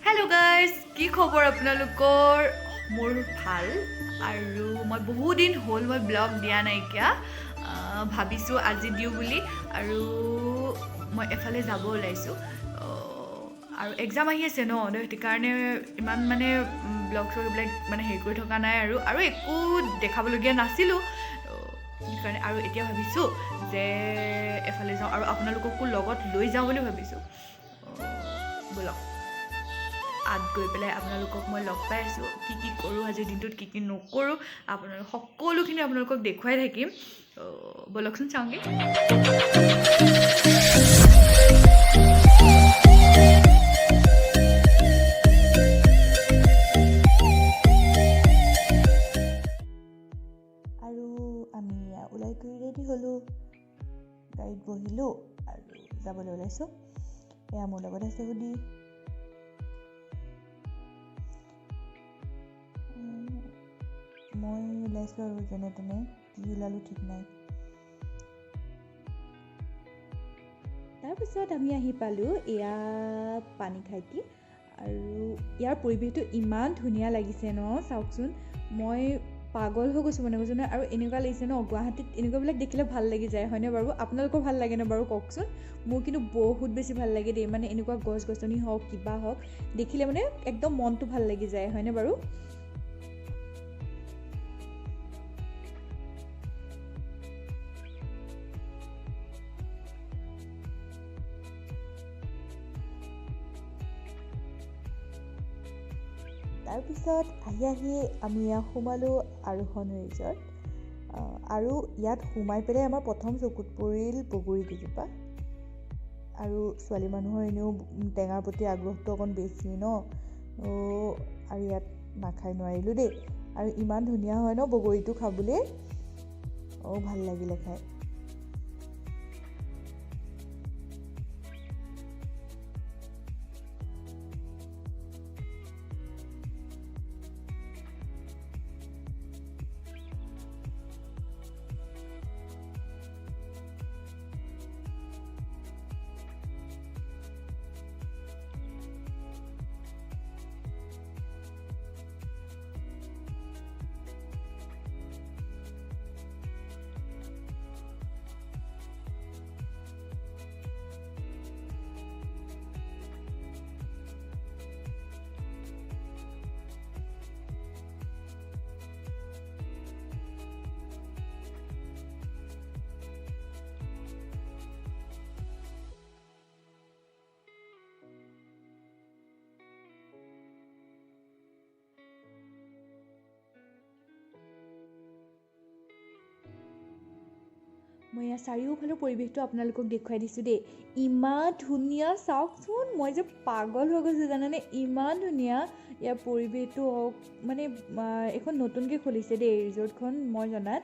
Hello guys, কি খবৰ আপোনালোকৰ? মোৰ ভাল আৰু মই বহুত দিন হ'ল মই ব্লগ দিয়া নাইকিয়া ভাবিছোঁ আজি দিওঁ বুলি আৰু মই এফালে যাব ওলাইছোঁ আৰু এক্সাম আহি আছে ন সেইটো কাৰণে ইমান মানে ব্লগ চগবিলাক মানে হেৰি কৰি থকা নাই আৰু একো দেখাবলগীয়া নাছিলোঁ সেইকাৰণে আৰু এতিয়া ভাবিছোঁ যে এফালে যাওঁ আৰু আপোনালোককো লগত লৈ যাওঁ বুলি ভাবিছোঁ ব'লক গৈ পেলাই আপোনালোকক মই লগ পাই আছোঁ কি কৰোঁ আজিৰ দিনটোত কি নকৰোঁ আপোনালোক সকলোখিনি আপোনালোকক দেখুৱাই থাকিম ব'লকচোন চাওঁগৈ আৰু আমি ওলাই কৰি ৰেডি হ'লোঁ গাড়ীত বহিলোঁ আৰু যাবলৈ ওলাইছোঁ এয়া মোৰ লগত আছে সুধি মই ওলাইছোঁ আৰু যেনে তেনে কি ওলালোঁ ঠিক নাই তাৰপিছত আমি আহি পালোঁ এয়া পানী খাইটি আৰু ইয়াৰ পৰিৱেশটো ইমান ধুনীয়া লাগিছে ন চাওকচোন মই পাগল হৈ গৈছোঁ মানে কৈছোঁ নহয় আৰু এনেকুৱা লাগিছে ন গুৱাহাটীত এনেকুৱাবিলাক দেখিলে ভাল লাগি যায় হয়নে বাৰু আপোনালোকৰ ভাল লাগেনে বাৰু কওকচোন মোৰ কিন্তু বহুত বেছি ভাল লাগে দেই মানে এনেকুৱা গছ গছনি হওক কিবা হওক দেখিলে মানে একদম মনটো ভাল লাগি যায় হয়নে বাৰু তাৰপিছত আহি আমি ইয়াত সোমালোঁ আৰোহণ ৰিজৰ্ট আৰু ইয়াত সোমাই পেলাই আমাৰ প্ৰথম চকুত পৰিল বগৰী দুজোপা আৰু ছোৱালী মানুহৰ এনেও টেঙাৰ প্ৰতি আগ্ৰহটো অকণ বেছি ন আৰু ইয়াত নাখাই নোৱাৰিলোঁ দেই আৰু ইমান ধুনীয়া হয় ন বগৰীটো খাবলৈ ভাল লাগিলে খাই মই ইয়াৰ চাৰিওফালৰ পৰিৱেশটো আপোনালোকক দেখুৱাই দিছোঁ দেই ইমান ধুনীয়া চাওকচোন মই যে পাগল হৈ গৈছোঁ জানানে ইমান ধুনীয়া ইয়াৰ পৰিৱেশটো হওক মানে এখন নতুনকৈ খুলিছে দেই ৰিজৰ্টখন মই জনাত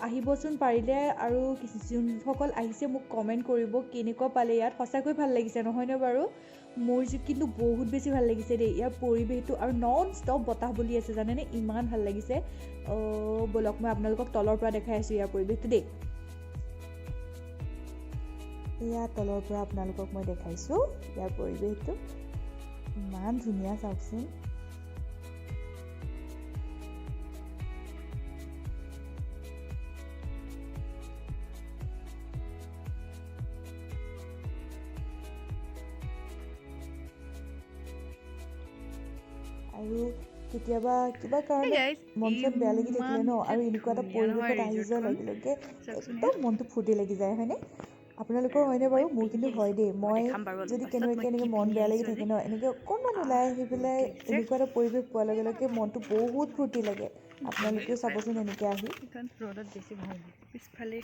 আহিবচোন পাৰিলে আৰু যোনসকল আহিছে মোক কমেণ্ট কৰিব কেনেকুৱা পালে ইয়াত সঁচাকৈ ভাল লাগিছে নহয়নে বাৰু মোৰ কিন্তু বহুত বেছি ভাল লাগিছে দেই ইয়াৰ পৰিৱেশটো আৰু নন ষ্টপ বতাহ বলি আছে জানেনে ইমান ভাল লাগিছে ব'লক মই আপোনালোকক তলৰ পৰা দেখাই আছোঁ ইয়াৰ পৰিৱেশটো দেই এয়া তলৰ পৰা আপোনালোকক মই দেখাইছোঁ ইয়াৰ পৰিৱেশটো ইমান ধুনীয়া চাওকচোন আৰু কেতিয়াবা কিবা কাৰণে মন চন বেয়া লাগি থাকিলে ন আৰু এনেকুৱা এটা পৰিৱেশত আহি যোৱাৰ লগে লগে একদম মনটো ফূৰ্তি লাগি যায় হয়নে আপোনালোকৰ হয়নে বাৰু মোৰ কিন্তু হয় দেই মই যদি কেনেবাকৈ এনেকৈ মন বেয়া লাগি থাকে ন এনেকৈ অকণমান ওলাই আহি পেলাই এনেকুৱা এটা পৰিৱেশ পোৱাৰ লগে লগে মনটো বহুত ফূৰ্তি লাগে আপোনালোকেও চাবচোন এনেকৈ আহি ৰ'দত বেছি ভাল পিছফালে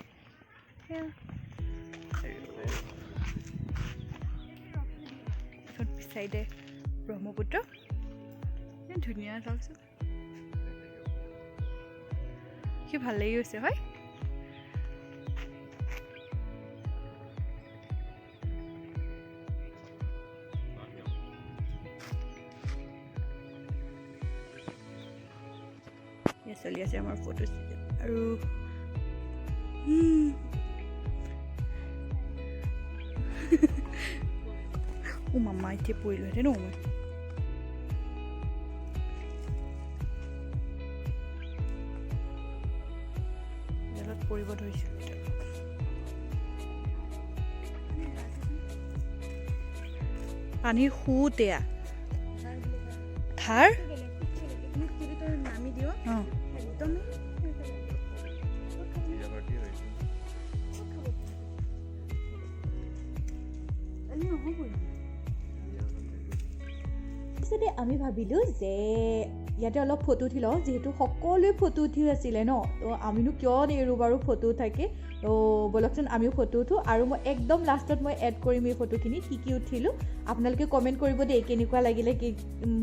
চাইডে ব্ৰহ্মপুত্ৰ ধুনীয়া চাওকচোন কি ভাল লাগি গৈছে হয় চলি আছে আমাৰ ফটো আৰু মামা এতিয়া পৰিলোহেঁতেন ন মই জালত পৰিব ধৰিছিলোঁ এতিয়া পানীৰ সুতেয়া ধাৰ নামি দিও অঁ একদম তাৰপিছতে আমি ভাবিলোঁ যে ইয়াতে অলপ ফটো উঠি লওঁ যিহেতু সকলোৱে ফটো উঠি আছিলে ন তো আমিনো কিয় নেৰোঁ বাৰু ফটো থাকে তো বলকচোন আমিও ফটো উঠোঁ আৰু মই একদম লাষ্টত মই এড কৰিম এই ফটোখিনি কি উঠিলোঁ আপোনালোকে কমেণ্ট কৰিব দেই কেনেকুৱা লাগিলে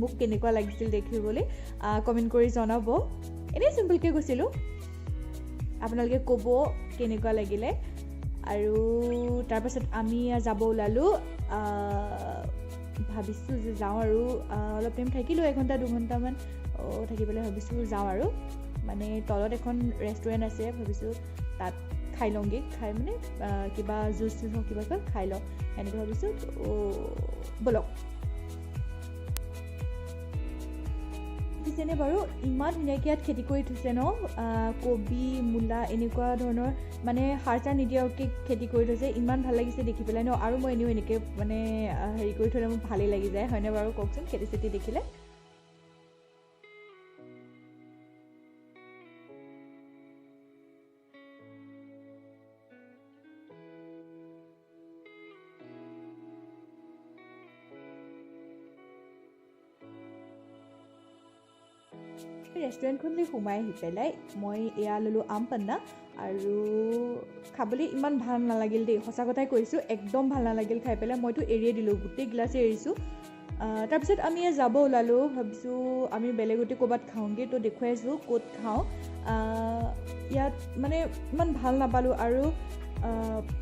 মোক কেনেকুৱা লাগিছিল দেখিবলৈ কমেণ্ট কৰি জনাব এনেই চিম্পলকৈ গৈছিলোঁ আপোনালোকে ক'ব কেনেকুৱা লাগিলে আৰু তাৰপাছত আমি যাব ওলালোঁ ভাবিছোঁ যে যাওঁ আৰু অলপ টাইম থাকিলোঁ 1 ঘণ্টা 2 ঘণ্টামান থাকি পেলাই ভাবিছোঁ যাওঁ আৰু মানে তলত এখন ৰেষ্টুৰেণ্ট আছে ভাবিছোঁ তাত খাই লওঁগৈ খাই মানে কিবা জুচ চুচ হওক কিবা খাই লওঁ এনেকৈ ভাবিছোঁ ব'লক দেখিছেনে বাৰু ইমান ধুনীয়াকৈ ইয়াত খেতি কৰি থৈছে ন কবি মূলা এনেকুৱা ধৰণৰ মানে সাৰ চাৰ নিদিয়াকৈ খেতি কৰি থৈছে ইমান ভাল লাগিছে দেখি পেলাই ন আৰু মই এনেও এনেকৈ মানে হেৰি কৰি থ'লে মোক ভালেই লাগি যায় হয়নে বাৰু কওকচোন খেতি চেতি দেখিলে ৰেষ্টুৰেণ্টখনলৈ সোমাই আহি পেলাই মই এয়া ল'লোঁ আম পান্না আৰু খাবলৈ ইমান ভাল নালাগিল দেই সঁচা কথাই কৈছোঁ একদম ভাল নালাগিল খাই পেলাই মইতো এৰিয়ে দিলোঁ গোটেই গিলাচে এৰিছোঁ তাৰপিছত আমি যাব ওলালোঁ ভাবিছোঁ আমি বেলেগতে ক'ৰবাত খাওঁগৈ তো দেখুৱাই আছোঁ ক'ত খাওঁ ইয়াত মানে ইমান ভাল নাপালোঁ আৰু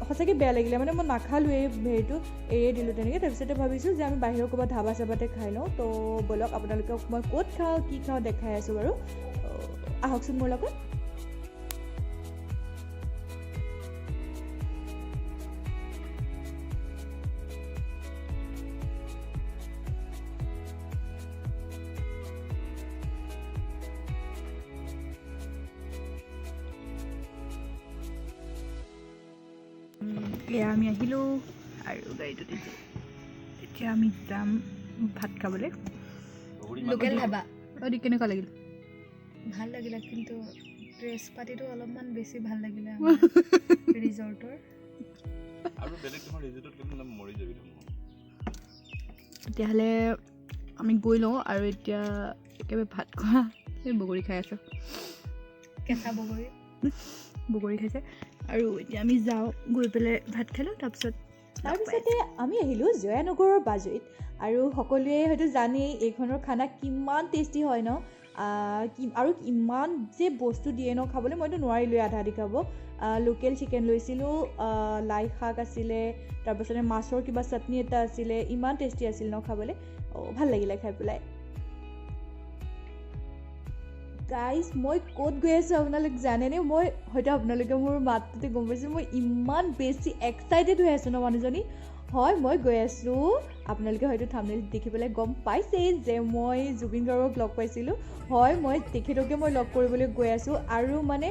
সঁচাকৈ বেয়া লাগিলে মানে মই নাখালোঁৱেই হেৰিটো এৰিয়ে দিলোঁ তেনেকৈ তাৰপিছতে ভাবিছোঁ যে আমি বাহিৰৰ ক'ৰবাত ধাবা চাবাতে খাই লওঁ তো ব'লক আপোনালোকক মই ক'ত খাওঁ কি খাওঁ দেখাই আছোঁ বাৰু আহকচোন মোৰ লগত এয়া আমি আহিলোঁ আৰু গাড়ীটোত এতিয়া আমি যাম ভাত খাবলৈ লোকেল ধাবা কেনেকুৱা লাগিল ভাল লাগিলে কিন্তু ড্ৰেছ পাতিটো অলপমান বেছি ভাল লাগিলে ৰিজৰ্টৰ আৰু বেলেগ তোমাৰ ৰিজৰ্টত গ'লে মৰি যাবি তেতিয়াহ'লে আমি গৈ লওঁ আৰু এতিয়া একেবাৰে ভাত খোৱা এই বগৰী খাই আছোঁ কেঁচা বগৰী খাইছে আৰু এতিয়া আমি যাওঁ গৈ পেলাই ভাত খালোঁ তাৰপিছতে আমি আহিলোঁ জয়ানগৰৰ বাজৈত আৰু সকলোৱে হয়তো জানেই এইখনৰ খানা কিমান টেষ্টি হয় ন আৰু ইমান যে বস্তু দিয়ে ন খাবলৈ মইতো নোৱাৰিলোঁৱে আধা আধি খাব লোকেল চিকেন লৈছিলোঁ লাই শাক আছিলে তাৰপাছতে মাছৰ কিবা চাটনি এটা আছিলে ইমান টেষ্টি আছিল ন খাবলৈ ভাল লাগিলে খাই পেলাই গাইজ মই ক'ত গৈ আছোঁ আপোনালোক জানেনে মই হয়তো আপোনালোকে মোৰ মাতটোতে গম পাইছোঁ মই ইমান বেছি এক্সাইটেড হৈ আছোঁ ন মানুহজনী হয় মই গৈ আছোঁ আপোনালোকে হয়তো থাম্বনেইল দেখি পেলাই গম পাইছেই যে মই জুবিন গাৰ্গক লগ পাইছিলোঁ হয় মই তেখেতকে মই লগ কৰিবলৈ গৈ আছোঁ আৰু মানে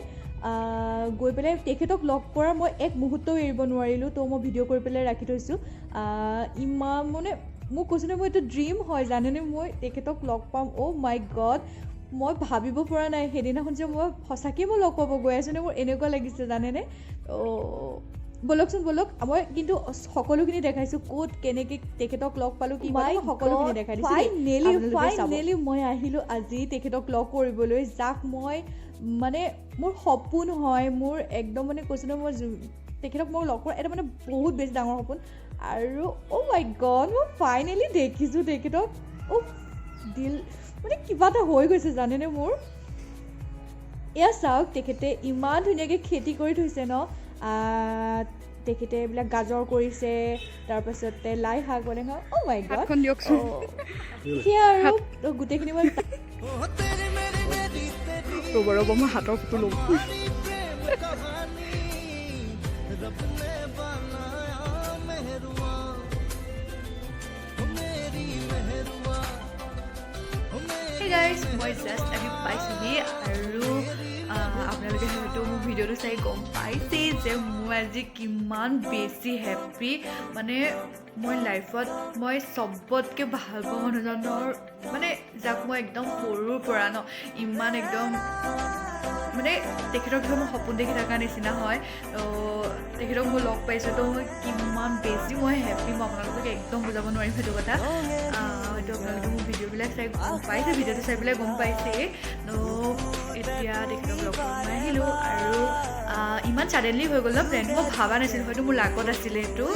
গৈ পেলাই তেখেতক লগ কৰাৰ মই এক মুহূৰ্তও এৰিব নোৱাৰিলোঁ তো মই ভিডিঅ' কৰি পেলাই ৰাখি থৈছোঁ ইমান মানে মোক কৈছোঁ নহয় মই এইটো ড্ৰিম হয় জানেনে মই তেখেতক লগ পাম অ' মাই গড মই ভাবিব পৰা নাই সেইদিনাখন যে মই সঁচাকৈ মই লগ পাব গৈ আছোঁ নে মোৰ এনেকুৱা লাগিছে জানেনে ব'লকচোন ব'লক মই কিন্তু সকলোখিনি দেখাইছোঁ ক'ত কেনেকৈ তেখেতক লগ পালোঁ কি সকলোখিনি দেখাই দিছোঁ ফাইনেলি মই আহিলোঁ আজি তেখেতক লগ কৰিবলৈ যাক মই মানে মোৰ সপোন হয় মোৰ একদম মানে কৈছোঁ ন মই তেখেতক মই লগ কৰা এটা মানে বহুত বেছি ডাঙৰ সপোন আৰু অ' মাই গড মই ফাইনেলি দেখিছোঁ তেখেতক দিল মানে কিবা এটা হৈ গৈছে জানেনে মোৰ এয়া চাওক তেখেতে ইমান ধুনীয়াকৈ খেতি কৰি থৈছে ন তেখেতে এইবিলাক গাজৰ কৰিছে তাৰপাছতে লাই শাক বনাই খাওঁ অ' মাই গড সেয়া আৰু গোটেইখিনি মই ৰ'ব মই হাতৰ ফটো ল'ম গাইজ মই জাষ্ট আহি পাইছোঁহি আৰু আপোনালোকে হয়তো মোৰ ভিডিঅ'টো চাই গম পাইছেই যে মই আজি কিমান বেছি হেপ্পী মানে মই লাইফত মই চবতকৈ ভাল পোৱা মানুহজনৰ মানে যাক মই একদম সৰুৰ পৰা ন ইমান একদম মানে তেখেতক মই সপোন দেখি থকাৰ নিচিনা হয় তেখেতক মই লগ পাইছোঁ তো মই কিমান বেছি মই হেপ্পী মই আপোনালোকক একদম বুজাব নোৱাৰিম সেইটো কথা হয়তো আপোনালোকে মোৰ ভিডিঅ'বিলাক চাই গম পাইছে ভিডিঅ'টো চাই পেলাই গম পাইছেই তো এতিয়া তেখেতক লগ কৰি আহিলোঁ আৰু ইমান ছাডেনলি হৈ গ'ল ন প্লেনটো মই ভবা নাছিলোঁ হয়তো মোৰ লাগত আছিলে এইটো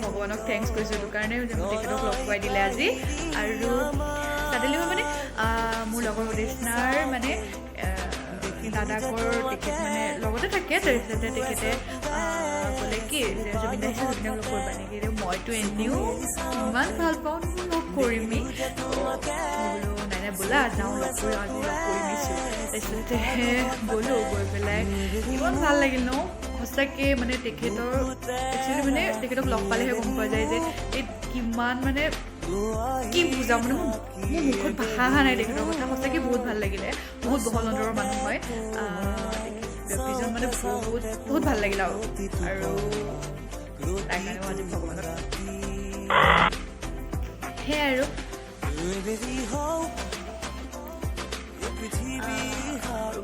ভগৱানক থেংকছ কৰিছোঁ সেইটো কাৰণে তেখেতক লগ পাই দিলে আজি আৰু ছাডেনলি মই মানে মোৰ লগৰ উদেশনাৰ মানে দাদাকৰ তেখেত মানে লগতে থাকে তাৰপিছতে তেখেতে ক'লে কি যে জুবিন দা আহিছে জুবিনক লগ কৰিবা নেকি মইতো এনেও ইমান ভাল পাওঁ লগ কৰিমেই বোলো নাই বোলা যাওঁ লগ কৰি আজি লগ কৰিমিছোঁ তাৰপিছতে গ'লোঁ গৈ পেলাই ইমান ভাল লাগিল ন সঁচাকৈ মানে তেখেতৰ একচুৱেলি মানে তেখেতক লগ পালেহে গম পোৱা যায় যে এই কিমান মানে কি বুজাম মানে মোৰ মুখত ভাষা অহা নাই তেখেতৰ কথা সঁচাকৈ বহুত ভাল লাগিলে বহুত বহল অন্তৰৰ মানুহ হয় ব্যক্তিজন মানে বহুত ভাল লাগিলে আৰু তাৰ কাৰণেও আজি ভগৱানক সেয়াই আৰু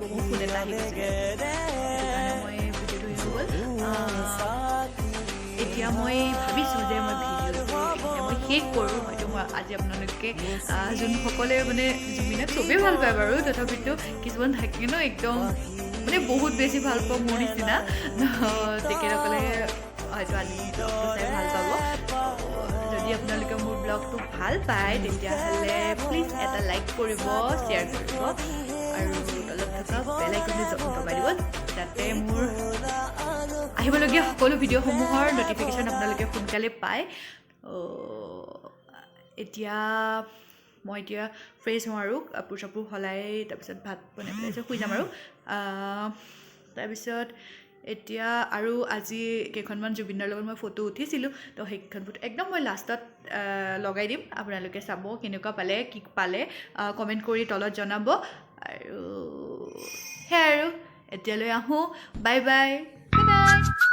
বহুত ফুল এটা আহি গৈছে মই ভিডিঅ'টো হৈ গ'ল এতিয়া মই ভাবিছোঁ যে মই ভিডিঅ'টো মই শেষ কৰোঁ হয়তো মই আজি আপোনালোকে যোনসকলে মানে জুবিনক চবেই ভাল পায় বাৰু তথাপিতো কিছুমান থাকে ন একদম মানে বহুত বেছি ভাল পাওঁ মোৰ নিচিনা তেখেতসকলে হয়তো আজি ব্লগটো চাই ভাল পাব যদি আপোনালোকে মোৰ ব্লগটো ভাল পায় তেতিয়াহ'লে প্লিজ এটা লাইক কৰিব শ্বেয়াৰ কৰিব আৰু তলত থকা বেল আইকনটো দবাই দিব যাতে মোৰ আহিবলগীয়া সকলো ভিডিঅ'সমূহৰ ন'টিফিকেশ্যন আপোনালোকে সোনকালে পায় এতিয়া মই এতিয়া ফ্ৰেছ হওঁ আৰু কাপোৰ চাপোৰ সলাই তাৰপিছত ভাত বনাই পেলাই শুই যাম আৰু তাৰপিছত এতিয়া আৰু আজি কেইখনমান জুবিনদাৰ লগত মই ফটো উঠিছিলোঁ তো সেইকেইখন ফটো একদম মই লাষ্টত লগাই দিম আপোনালোকে চাব কেনেকুৱা পালে কি পালে কমেণ্ট কৰি তলত জনাব আৰু সেয়াই আৰু এতিয়ালৈ আহোঁ বাই বাই গুড নাইট